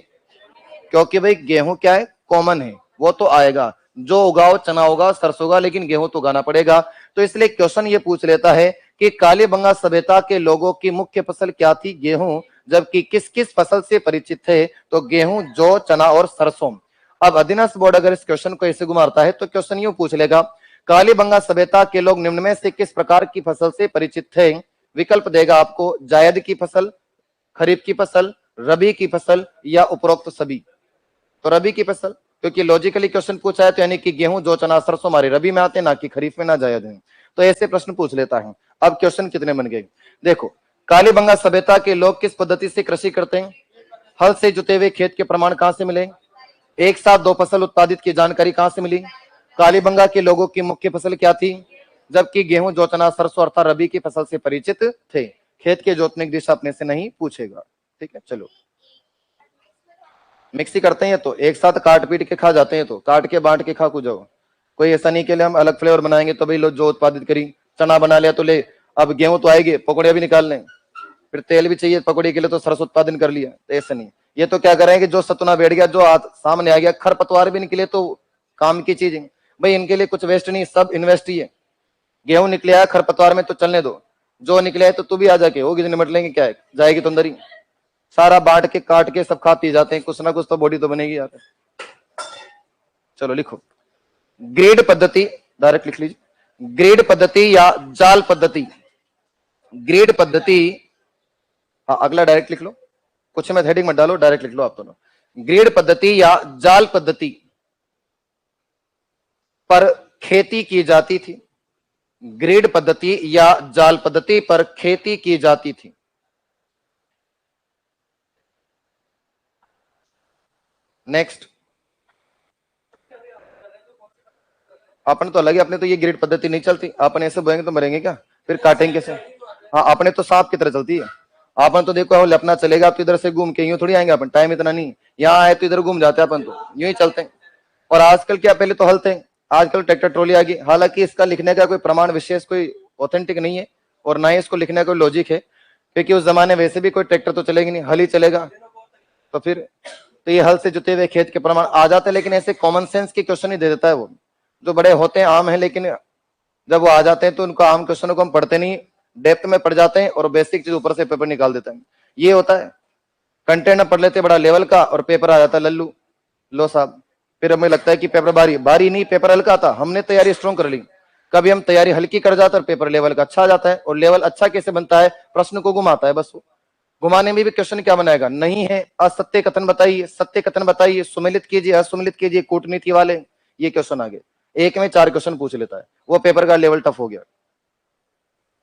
क्योंकि भाई गेहूं क्या है, कॉमन है, वो तो आएगा, जो उगाओ चना होगा सरसों होगा, लेकिन गेहूं तो उगाना पड़ेगा। तो इसलिए क्वेश्चन ये पूछ लेता है कि कालीबंगा सभ्यता के लोगों की मुख्य फसल क्या थी, गेहूं, जबकि किस किस फसल से परिचित थे, तो गेहूं, जौ, चना और सरसों। अब अधीनस्थ बोर्ड अगर इस क्वेश्चन को ऐसे घुमाता है तो क्वेश्चन यूं पूछ लेगा, कालीबंगा सभ्यता के लोग निम्न में से किस प्रकार की फसल से परिचित थे। विकल्प देगा आपको, जायद की फसल, खरीफ की फसल, रबी की फसल या उपरोक्त सभी। तो रबी की फसल, क्योंकि लॉजिकली क्वेश्चन पूछा है, तो यानी कि गेहूं, जौ, चना, सरसों हमारे रबी में आते हैं, ना कि खरीफ में, ना जायद हैं। तो ऐसे प्रश्न पूछ लेता है। अब क्वेश्चन कितने बन गए देखो, कालीबंगा सभ्यता के लोग किस पद्धति से कृषि करते हैं, हल से जुते हुए खेत के प्रमाण कहां से मिले, एक साथ 2 फसल उत्पादित की जानकारी कहां से मिली, कालीबंगा के लोगों की मुख्य फसल क्या थी, जबकि गेहूं, जौ, चना, सरसों अर्थात रबी की फसल से परिचित थे। खेत के जोतने की दिशा अपने से नहीं पूछेगा। ठीक है, चलो मिक्सी करते हैं, तो एक साथ काट पीट के खा जाते हैं, तो काट के बांट के खा को जाओ। कोई ऐसा नहीं के लिए हम अलग फ्लेवर बनाएंगे तो भाई लो जो उत्पादित करी, चना बना लिया तो ले, अब गेहूं तो आएगी, पकौड़े भी निकाल लें, फिर तेल भी चाहिए पकौड़े के लिए, तो सरसों उत्पादन कर लिया। तो ऐसा नहीं, ये तो क्या करेंगे, जो सतुना बैठ गया, जो सामने आ गया, खरपतवार भी निकले तो काम की चीज है भाई, इनके लिए कुछ वेस्ट नहीं, सब इन्वेस्ट ही है। गेहूं निकले आया खरपतवार में तो चलने दो, जो निकले है तो तू भी आ जाके होगी, निमट लेंगे, क्या है, जाएगी तो अंदर ही, सारा बांट के काट के सब खा पी जाते हैं, कुछ ना कुछ तो बॉडी तो बनेगी यार। चलो लिखो, ग्रेड पद्धति, डायरेक्ट लिख लीजिए, ग्रेड पद्धति या जाल पद्धति। ग्रेड पद्धति, हाँ अगला डायरेक्ट लिख लो, कुछ में हेडिंग मत डालो, डायरेक्ट लिख लो आप दोनों। ग्रेड पद्धति या जाल पद्धति पर खेती की जाती थी, ग्रेड पद्धति या जाल पद्धति पर खेती की जाती थी। नेक्स्ट, अपने तो अलग है, अपने तो ये ग्रेड पद्धति नहीं चलती, अपने ऐसे बोएंगे तो मरेंगे क्या, फिर काटेंगे कैसे। हाँ अपने तो सांप की तरह चलती है, अपन तो देखो अपना चलेगा तो इधर से घूम के यूं थोड़ी आएंगे अपन, टाइम इतना नहीं, यहाँ आए तो इधर घूम जाते हैं अपन, तो यूं ही चलते हैं। और आजकल क्या, पहले तो हल थे, आजकल ट्रैक्टर ट्रॉली आ गई। हालांकि इसका लिखने का कोई प्रमाण विशेष कोई ऑथेंटिक नहीं है, और ना ही इसको लिखने का कोई लॉजिक है, क्योंकि उस जमाने वैसे भी कोई ट्रैक्टर तो चलेगी नहीं, हल ही चलेगा। तो फिर तो ये हल से जुते हुए खेत के प्रमाण आ जाते हैं, लेकिन ऐसे कॉमन सेंस के क्वेश्चन ही दे देता है वो, जो बड़े होते हैं आम है, लेकिन जब वो आ जाते हैं तो उनको आम क्वेश्चनों को हम पढ़ते नहीं, डेप्थ में पढ़ जाते हैं और बेसिक चीज ऊपर से पेपर निकाल देते हैं, ये होता है। कंटेंट पढ़ लेते बड़ा लेवल का और पेपर आ जाता लल्लू। लो साहब, फिर हमें लगता है कि पेपर भारी नहीं, पेपर हल्का था, हमने तैयारी स्ट्रॉन्ग कर ली। कभी हम तैयारी हल्की कर जाते और पेपर लेवल का अच्छा आ जाता है। और लेवल अच्छा कैसे बनता है? प्रश्न को घुमाता है, बस वो घुमाने में भी क्वेश्चन क्या बनाएगा, नहीं है असत्य कथन बताइए, सत्य कथन बताइए, सुमेलित कीजिए, असुमेलित कीजिए, कूटनीति वाले, ये क्वेश्चन आ गए। एक में 4 क्वेश्चन पूछ लेता है, वो पेपर का लेवल टफ हो गया।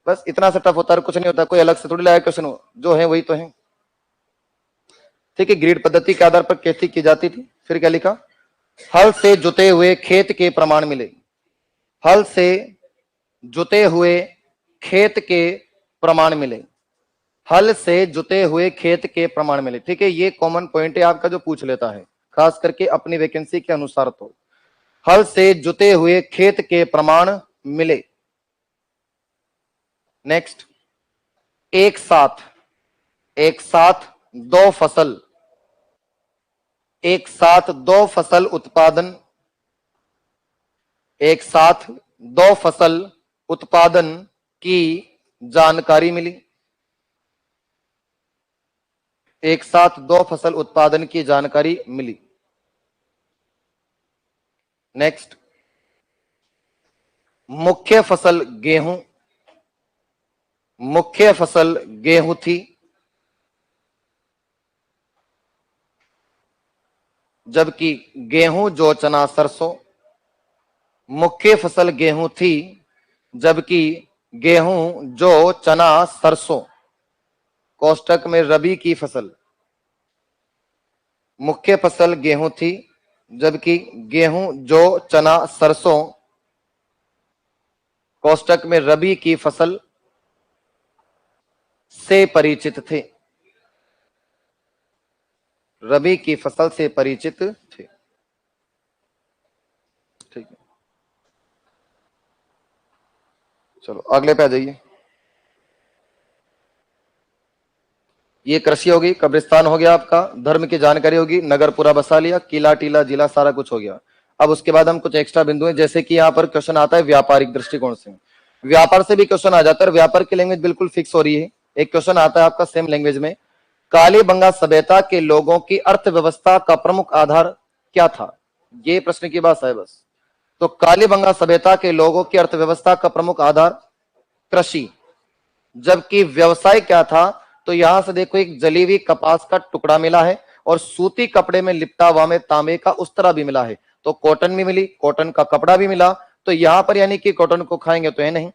बस इतना सा टफ होता है, कुछ नहीं होता, कोई अलग से थोड़ी लाया क्वेश्चन, जो है वही तो है। ठीक है, ग्रीड पद्धति के आधार पर खेती की जाती थी। फिर क्या लिखा, हल से जुते हुए खेत के प्रमाण मिले। हल से जुते हुए खेत के प्रमाण मिले। हल से जुते हुए खेत के प्रमाण मिले। ठीक है, ये कॉमन पॉइंट है आपका जो पूछ लेता है, खास करके अपनी वैकेंसी के अनुसार। तो हल से जुते हुए खेत के प्रमाण मिले। नेक्स्ट, एक साथ दो फसल, एक साथ दो फसल उत्पादन, एक साथ दो फसल उत्पादन की जानकारी मिली। एक साथ दो फसल उत्पादन की जानकारी मिली। नेक्स्ट, मुख्य फसल गेहूं, मुख्य फसल गेहूं थी, जबकि गेहूं जौ चना सरसों। मुख्य फसल गेहूं थी, जबकि गेहूं जौ चना सरसों, कोष्टक में रबी की फसल। मुख्य फसल गेहूं थी, जबकि गेहूं जौ चना सरसों, कोष्टक में रबी की फसल से परिचित थे। रबी की फसल से परिचित थे। ठीक है, चलो अगले पे आ जाइए। ये कृषि होगी, कब्रिस्तान हो गया आपका, धर्म की जानकारी होगी, नगर पूरा बसा लिया, किला टीला जिला सारा कुछ हो गया। अब उसके बाद हम कुछ एक्स्ट्रा बिंदु हैं, जैसे कि यहाँ पर क्वेश्चन आता है व्यापारिक दृष्टिकोण से, व्यापार से भी क्वेश्चन आ जाता है। व्यापार की लैंग्वेज बिल्कुल फिक्स हो रही है। एक क्वेश्चन आता है आपका सेम लैंग्वेज में, कालीबंगा सभ्यता के लोगों की अर्थव्यवस्था का प्रमुख आधार क्या था? ये प्रश्न की बात है बस। तो कालीबंगा सभ्यता के लोगों की अर्थव्यवस्था का प्रमुख आधार कृषि, जबकि व्यवसाय क्या था? तो यहां से देखो, एक जली हुई कपास का टुकड़ा मिला है और सूती कपड़े में लिपटा हुआ में तांबे का उस्तरा भी मिला है। तो कॉटन भी मिली, कॉटन का कपड़ा भी मिला। तो यहां पर यानी कि कॉटन को खाएंगे तो है नहीं।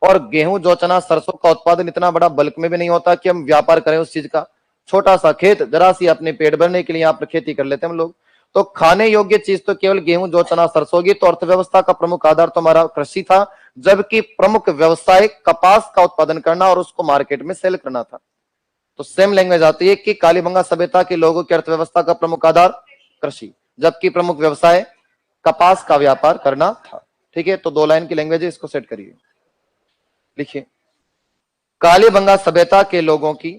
और गेहूं जौ चना सरसों का उत्पादन इतना बड़ा बल्क में भी नहीं होता कि हम व्यापार करें उस चीज का। छोटा सा खेत, जरा सी अपने पेट भरने के लिए यहाँ पर खेती कर लेते हैं हम लोग। तो खाने योग्य चीज तो केवल गेहूं जौ चना सरसों होगी। तो अर्थव्यवस्था का प्रमुख आधार तो हमारा कृषि था, जबकि प्रमुख व्यवसाय कपास का उत्पादन करना और उसको मार्केट में सेल करना था। तो सेम लैंग्वेज आती है कि कालीबंगा सभ्यता के लोगों की अर्थव्यवस्था का प्रमुख आधार कृषि, जबकि प्रमुख व्यवसाय कपास का व्यापार करना था। ठीक है, तो 2 लाइन की लैंग्वेज है, इसको सेट करिए। लिखिए, कालीबंगा सभ्यता के लोगों की,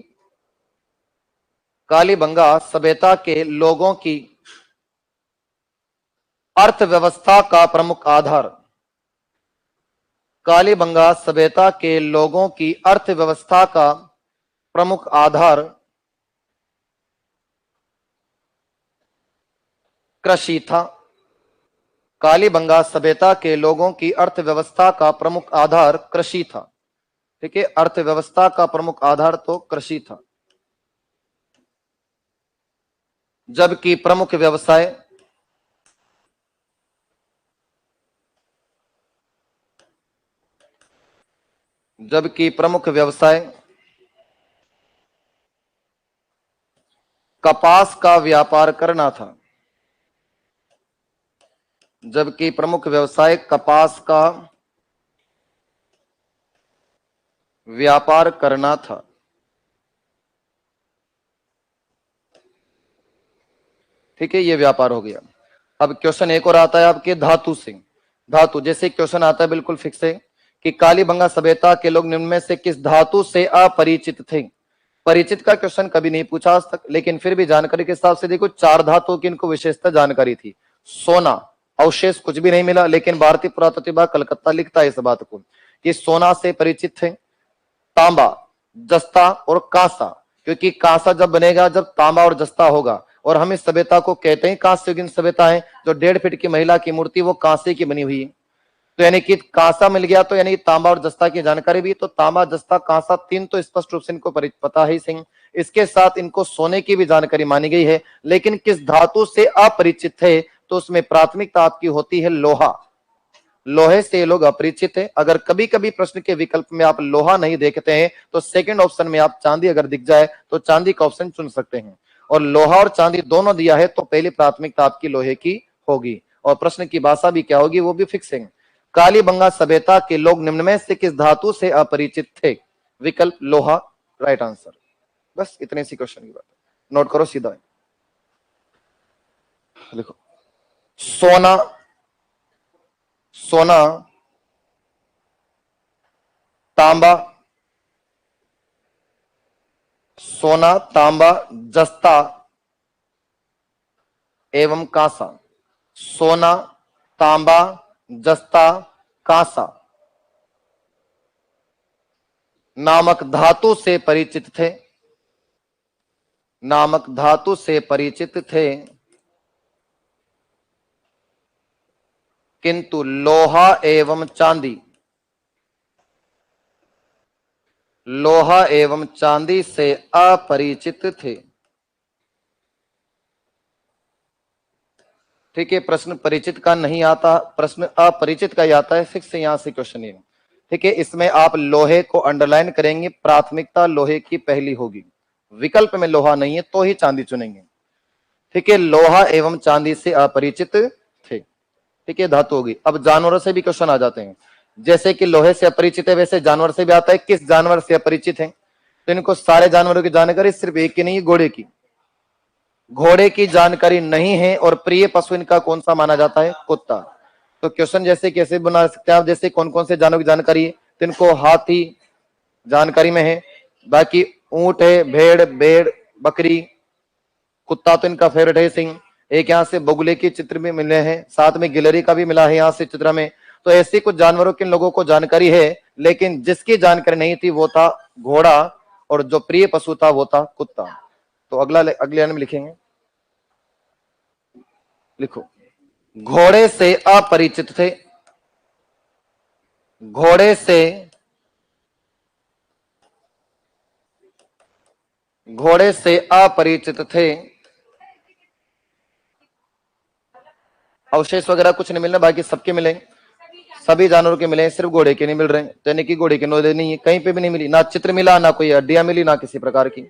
कालीबंगा सभ्यता के लोगों की अर्थव्यवस्था का प्रमुख आधार, कालीबंगा सभ्यता के लोगों की अर्थव्यवस्था का प्रमुख आधार कृषि था। कालीबंगा सभ्यता के लोगों की अर्थव्यवस्था का प्रमुख आधार कृषि था। ठीक है, अर्थव्यवस्था का प्रमुख आधार तो कृषि था, जबकि प्रमुख व्यवसाय, जबकि प्रमुख व्यवसाय कपास का व्यापार करना था। जबकि प्रमुख व्यवसाय कपास का व्यापार करना था। ठीक है, ये व्यापार हो गया। अब क्वेश्चन एक और आता है आपके धातु से। धातु, जैसे क्वेश्चन आता है बिल्कुल फिक्स है कि कालीबंगा सभ्यता के लोग निम्न में से किस धातु से अपरिचित थे? परिचित का क्वेश्चन कभी नहीं पूछा आज तक, लेकिन फिर भी जानकारी के हिसाब से देखो, 4 धातुओं की इनको विशेषता जानकारी थी। सोना, अवशेष कुछ भी नहीं मिला, लेकिन भारतीय पुरातत्व विभाग कलकत्ता लिखता है इस बात को कि सोना से परिचित थे। तांबा, जस्ता और कांसा, क्योंकि कांसा जब बनेगा जब तांबा और जस्ता होगा, और हम इस सभ्यता को कहते हैं कांस्य युगीन सभ्यता है। जो 1.5 फीट की महिला की मूर्ति वो कांसे की बनी हुई है। तो यानी कि कांसा मिल गया तो यानी तांबा और जस्ता की जानकारी भी, तो तांबा जस्ता कांसा तीन तो स्पष्ट रूप से इनको पता ही सिंह। इसके साथ इनको सोने की भी जानकारी मानी गई है, लेकिन किस धातु से अपरिचित थे, तो उसमें प्राथमिकता आपकी होती है लोहा। लोहे से लोग अपरिचित है। अगर कभी कभी प्रश्न के विकल्प में आप लोहा नहीं देखते हैं तो सेकंड ऑप्शन में आप चांदी अगर दिख जाए तो चांदी का ऑप्शन चुन सकते हैं। और लोहा और चांदी दोनों दिया है तो पहली प्राथमिकता आपकी लोहे की होगी। और प्रश्न की भाषा भी क्या होगी, वो भी फिक्स है। कालीबंगा सभ्यता के लोग निम्न में से किस धातु से अपरिचित थे? विकल्प लोहा, राइट आंसर। बस इतने सी क्वेश्चन की बात है, नोट करो सीधा। लिखो सोना, सोना, तांबा, सोना, तांबा, जस्ता एवं कांसा। सोना, तांबा, जस्ता, कांसा नामक धातु से परिचित थे, नामक धातु से परिचित थे, किंतु लोहा एवं चांदी, लोहा एवं चांदी से अपरिचित थे। ठीक है, प्रश्न परिचित का नहीं आता, प्रश्न अपरिचित का ही आता है। फिक्स यहां से क्वेश्चन ये। ठीक है, इसमें आप लोहे को अंडरलाइन करेंगे, प्राथमिकता लोहे की पहली होगी। विकल्प में लोहा नहीं है तो ही चांदी चुनेंगे। ठीक है, लोहा एवं चांदी से अपरिचित थे। ठीक है, धातु होगी। अब जानवरों से भी क्वेश्चन आ जाते हैं। जैसे कि लोहे से अपरिचित है वैसे जानवर से भी आता है। किस जानवर से अपरिचित है? तो इनको सारे जानवरों की जानकारी सिर्फ एक की नहीं, घोड़े की। घोड़े की जानकारी नहीं है और प्रिय पशु इनका कौन सा माना जाता है? कुत्ता। तो क्वेश्चन जैसे कैसे बना सकते हैं आप, जैसे कौन कौन से जानवरों की जानकारी है? तो इनको हाथी जानकारी में है, बाकी ऊंट है, भेड़, बकरी, कुत्ता तो इनका फेवरेट है सिंह। एक यहाँ से बगुले के चित्र भी मिले हैं, साथ में गिलहरी का भी मिला है यहाँ से चित्र में। तो ऐसी कुछ जानवरों के लोगों को जानकारी है, लेकिन जिसकी जानकारी नहीं थी वो था घोड़ा, और जो प्रिय पशु था वो था कुत्ता। तो अगले लाइन में लिखेंगे, लिखो घोड़े से अपरिचित थे, घोड़े से, घोड़े से अपरिचित थे। अवशेष वगैरह कुछ नहीं मिलना, बाकी सबके मिले, सभी जानवरों के मिले, सिर्फ घोड़े के नहीं मिल रहे। यानी कि घोड़े की नॉलेज नहीं है, कहीं पे भी नहीं मिली, ना चित्र मिला, ना कोई हड्डियां मिली, ना किसी प्रकार की।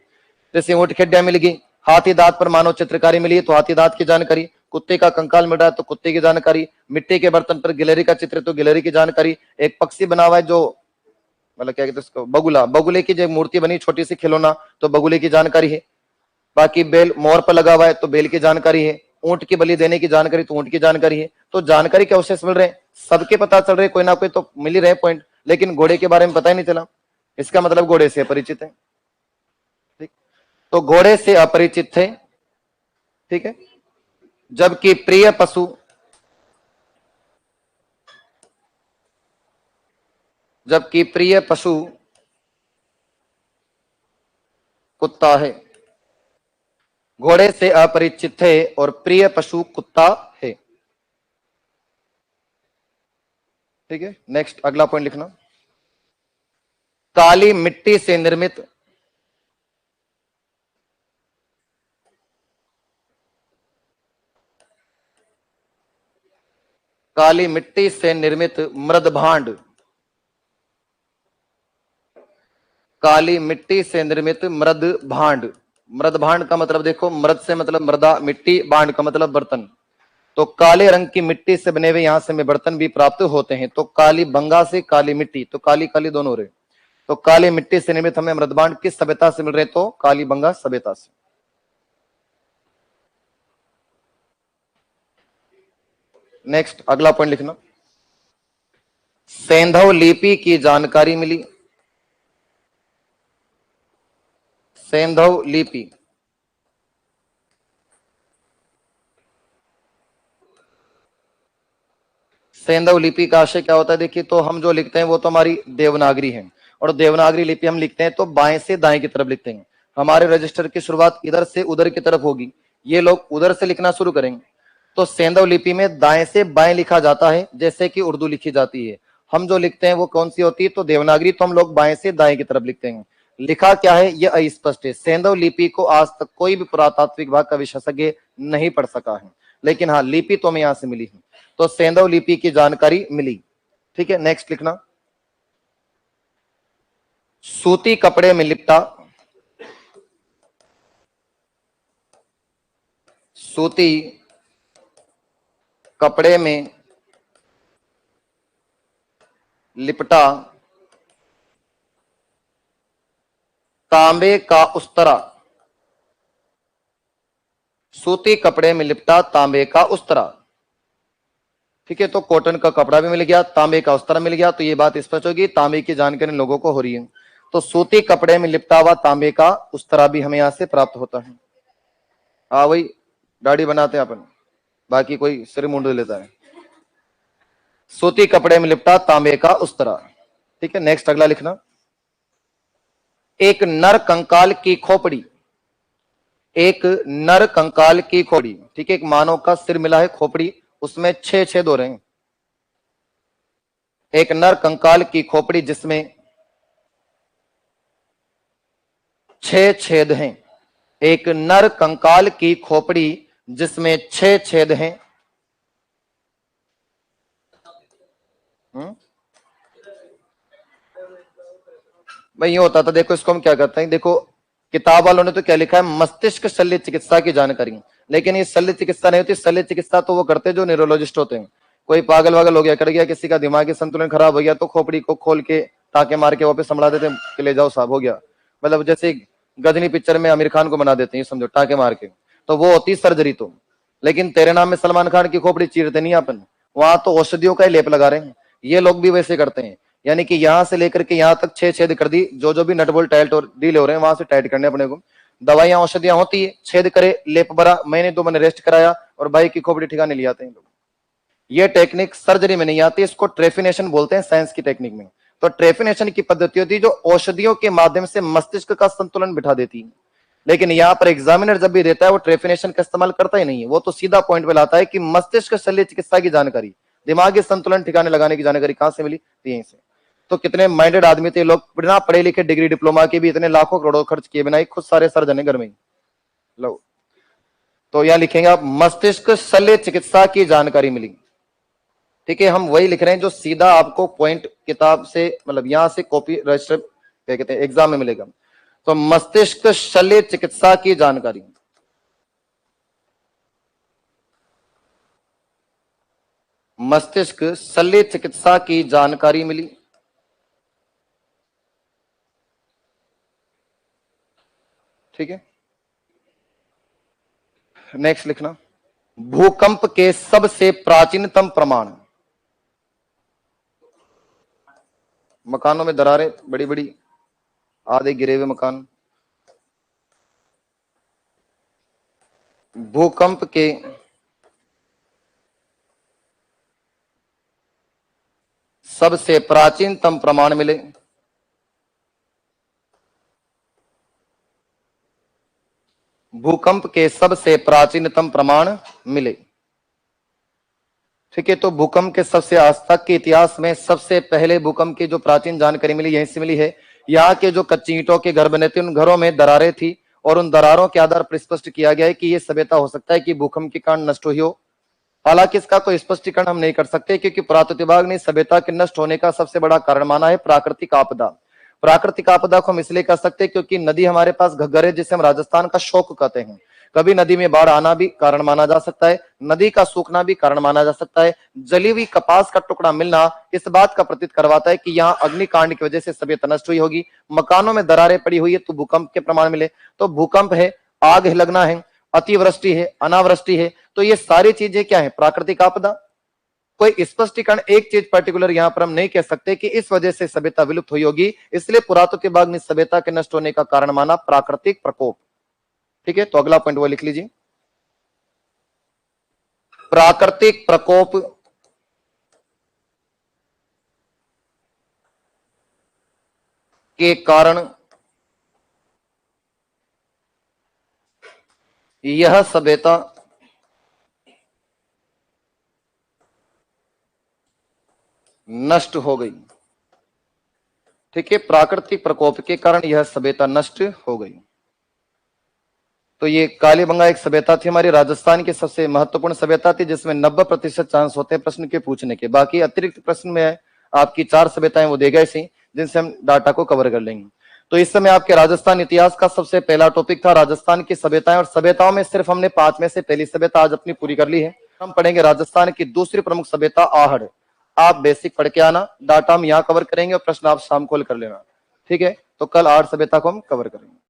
जैसे ऊंट की हड्डियां मिल गई, हाथी दांत पर मानव चित्रकारी मिली तो हाथी दांत की जानकारी, कुत्ते का कंकाल मिल रहा है तो कुत्ते की जानकारी, मिट्टी के बर्तन पर गिलहरी का चित्र तो गिलहरी की जानकारी, एक पक्षी बना हुआ है जो मतलब क्या कहते हैं उसको, बगुला, बगुले की जो मूर्ति बनी छोटी सी खिलौना तो बगुले की जानकारी है। बाकी बेल मोर पर लगा हुआ है तो बेल की जानकारी है। ऊंट की बलि देने की जानकारी तो ऊंट की जानकारी है। तो जानकारी के अवशेष मिल रहे हैं, सबके पता चल रहे, कोई ना कोई तो मिल ही रहे पॉइंट, लेकिन घोड़े के बारे में पता ही नहीं चला। इसका मतलब घोड़े से अपरिचित है। ठीक, तो घोड़े से अपरिचित थे। ठीक है, जबकि प्रिय पशु, जबकि प्रिय पशु कुत्ता है। घोड़े से अपरिचित थे और प्रिय पशु कुत्ता है। ठीक है, नेक्स्ट अगला पॉइंट लिखना, काली मिट्टी से निर्मित, काली मिट्टी से निर्मित मृदभांड, काली मिट्टी से निर्मित मृदभांड। मृदभांड का मतलब देखो, मृद से मतलब मृदा, मिट्टी, भांड का मतलब बर्तन। तो काले रंग की मिट्टी से बने हुए यहां से हमें बर्तन भी प्राप्त होते हैं। तो काली बंगा से काली मिट्टी, तो काली काली दोनों रहे। तो काली मिट्टी से निर्मित हमें मृदभांड किस सभ्यता से मिल रहे? तो काली बंगा सभ्यता से। नेक्स्ट अगला पॉइंट लिखना, सैंधव लिपि की जानकारी मिली, सैंधव लिपि, सैंधव लिपि का आशय क्या होता है? देखिए, तो हम जो लिखते हैं वो तो हमारी देवनागरी है, और देवनागरी लिपि हम लिखते हैं तो बाएं से दाएं की तरफ लिखते हैं। हमारे रजिस्टर की शुरुआत इधर से उधर की तरफ होगी, ये लोग उधर से लिखना शुरू करेंगे। तो सेंधव लिपि में दाएं से बाएं लिखा जाता है, जैसे कि उर्दू लिखी जाती है। हम जो लिखते हैं वो कौन सी होती है, तो देवनागरी, तो हम लोग बाएं से दाएं की तरफ लिखते हैं। लिखा क्या है ये अस्पष्ट है। सेंधव लिपि को आज तक कोई भी पुरातात्विक विभाग का विशेषज्ञ नहीं पढ़ सका है, लेकिन हाँ लिपि तो हमें यहां से मिली है, तो सेंधव लिपि की जानकारी मिली। ठीक है, नेक्स्ट लिखना। सूती कपड़े में लिपटा, सूती कपड़े में लिपटा तांबे का उस्तरा, सूती कपड़े में लिपटा तांबे का उस्तरा। ठीक है, तो कॉटन का कपड़ा भी मिल गया, तांबे का उस्तरा मिल गया, तो ये बात स्पष्ट होगी तांबे की जानकारी लोगों को हो रही है। तो सूती कपड़े में लिपटा हुआ तांबे का उस्तरा भी हमें यहां से प्राप्त होता है। हाँ वही दाढ़ी बनाते हैं अपन, बाकी कोई सिर मुंड लेता है। सूती कपड़े में लिपटा तांबे का उस्तरा। ठीक है, नेक्स्ट अगला लिखना। एक नर कंकाल की खोपड़ी, एक नर कंकाल की खोपड़ी। ठीक है, एक मानव का सिर मिला है, खोपड़ी, उसमें 6 छेद हो रहे हैं। एक नर कंकाल की खोपड़ी जिसमें 6 छेद हैं। एक नर कंकाल की खोपड़ी जिसमें 6 छेद हैं। भाई ये होता था, देखो इसको हम क्या करते हैं, देखो किताब वालों ने तो क्या लिखा है, मस्तिष्क शल्य चिकित्सा की जानकारी, लेकिन ये शल्य चिकित्सा नहीं होती। शल्य चिकित्सा तो वो करते हैं जो न्यूरोलॉजिस्ट होते हैं। कोई पागल वागल हो गया, कर गया, किसी का दिमागी संतुलन खराब हो गया, तो खोपड़ी को खोल के टाके मार के वापस संभला देते हैं कि ले जाओ साहब हो गया। मतलब जैसे गजनी पिक्चर में आमिर खान को बना देते हैं, समझो टाके मार के, तो वो होती सर्जरी। तो लेकिन तेरे नाम में सलमान खान की खोपड़ी चीरते नहीं अपन, वहां तो औषधियों का ही लेप लगा रहे हैं। ये लोग भी वैसे करते हैं, यानी कि यहां से लेकर के यहां तक 6 छेद कर दी, जो जो भी नट बोल्ट टाइट और ढीले हो रहे हैं वहां से टाइट करने अपने को। दवाइयां औषधियां होती है, छेद करे लेप भरा, महीने 2 महीने रेस्ट कराया और भाई की खोपड़ी ठिकाने ले आते हैं लोग। ये टेक्निक सर्जरी में नहीं आती, इसको ट्रेफिनेशन बोलते हैं साइंस की टेक्निक में। तो ट्रेफिनेशन की पद्धति होती है जो औषधियों के माध्यम से मस्तिष्क का संतुलन बिठा देती है। लेकिन यहां पर एग्जामिनर जब भी देता है वो ट्रेफिनेशन का इस्तेमाल करता ही नहीं है, वो तो सीधा पॉइंट पे लाता है कि मस्तिष्क शल्य चिकित्सा की जानकारी, दिमागी संतुलन ठिकाने लगाने की जानकारी कहां से मिली, तो यहीं से। तो कितने माइंडेड आदमी थे लोग, बिना पढ़े लिखे डिग्री डिप्लोमा के भी इतने लाखों करोड़ों खर्च किए बिना खुद सारे सर्जन है घर में। लो, तो यहां लिखेंगे आप मस्तिष्क शल्य चिकित्सा की जानकारी मिली। ठीक है, हम वही लिख रहे हैं जो सीधा आपको पॉइंट किताब से, मतलब यहां से कॉपी रजिस्टर क्या कहते हैं एग्जाम में मिलेगा। तो मस्तिष्क शल्य चिकित्सा की जानकारी, मस्तिष्क शल्य चिकित्सा की जानकारी मिली। ठीक है, नेक्स्ट लिखना। भूकंप के सबसे प्राचीनतम प्रमाण, मकानों में दरारें बड़ी बड़ी, आधे गिरे हुए मकान। भूकंप के सबसे प्राचीनतम प्रमाण मिले। भूकंप के सबसे प्राचीनतम प्रमाण मिले। ठीक है, तो भूकंप के सबसे आज तक के इतिहास में सबसे पहले भूकंप की जो प्राचीन जानकारी मिली यहीं से मिली है। यहाँ के जो कच्ची ईंटों के घर बने थे उन घरों में दरारें थी, और उन दरारों के आधार पर स्पष्ट किया गया है कि यह सभ्यता हो सकता है कि भूकंप के कारण नष्ट हुई हो। हालांकि इसका कोई स्पष्टीकरण हम नहीं कर सकते, क्योंकि पुरातत्व विभाग ने सभ्यता के नष्ट होने का सबसे बड़ा कारण माना है प्राकृतिक आपदा। प्राकृतिक आपदा को हम इसलिए कर सकते हैं क्योंकि नदी हमारे पास घग्गर है, जिसे हम राजस्थान का शोक कहते हैं। कभी नदी में बाढ़ आना भी कारण माना जा सकता है, नदी का सूखना भी कारण माना जा सकता है। जली हुई कपास का टुकड़ा मिलना इस बात का प्रतीत करवाता है कि यहाँ अग्निकांड की वजह से सभ्यता नष्ट हुई होगी। मकानों में दरारें पड़ी हुई है तो भूकंप के प्रमाण मिले। तो भूकंप है, आग लगना है, अतिवृष्टि है, अनावृष्टि है, तो ये सारी चीजें क्या है, प्राकृतिक आपदा। कोई स्पष्टीकरण एक चीज पर्टिकुलर यहां पर हम नहीं कह सकते कि इस वजह से सभ्यता विलुप्त हुई होगी, इसलिए पुरातत्व विभाग ने सभ्यता के नष्ट होने का कारण माना प्राकृतिक प्रकोप। ठीक है, तो अगला पॉइंट वो लिख लीजिए। प्राकृतिक प्रकोप के कारण यह सभ्यता नष्ट हो गई। ठीक है, प्राकृतिक प्रकोप के कारण यह सभ्यता नष्ट हो गई। तो ये कालीबंगा एक सभ्यता थी हमारी, राजस्थान की सबसे महत्वपूर्ण सभ्यता थी, जिसमें 90% चांस होते हैं प्रश्न के पूछने के। बाकी अतिरिक्त प्रश्न में आपकी 4 सभ्यताएं वो दे गए सी, जिनसे हम डाटा को कवर कर लेंगे। तो इस समय आपके राजस्थान इतिहास का सबसे पहला टॉपिक था राजस्थान की सभ्यताएं, और सभ्यताओं में सिर्फ हमने 5 में से पहली सभ्यता आज अपनी पूरी कर ली है। हम पढ़ेंगे राजस्थान की दूसरी प्रमुख सभ्यता आहड़। आप बेसिक पढ़ के आना, डाटा हम यहाँ कवर करेंगे और प्रश्न आप शाम को कर लेना। ठीक है, तो कल आहड़ सभ्यता को हम कवर करेंगे।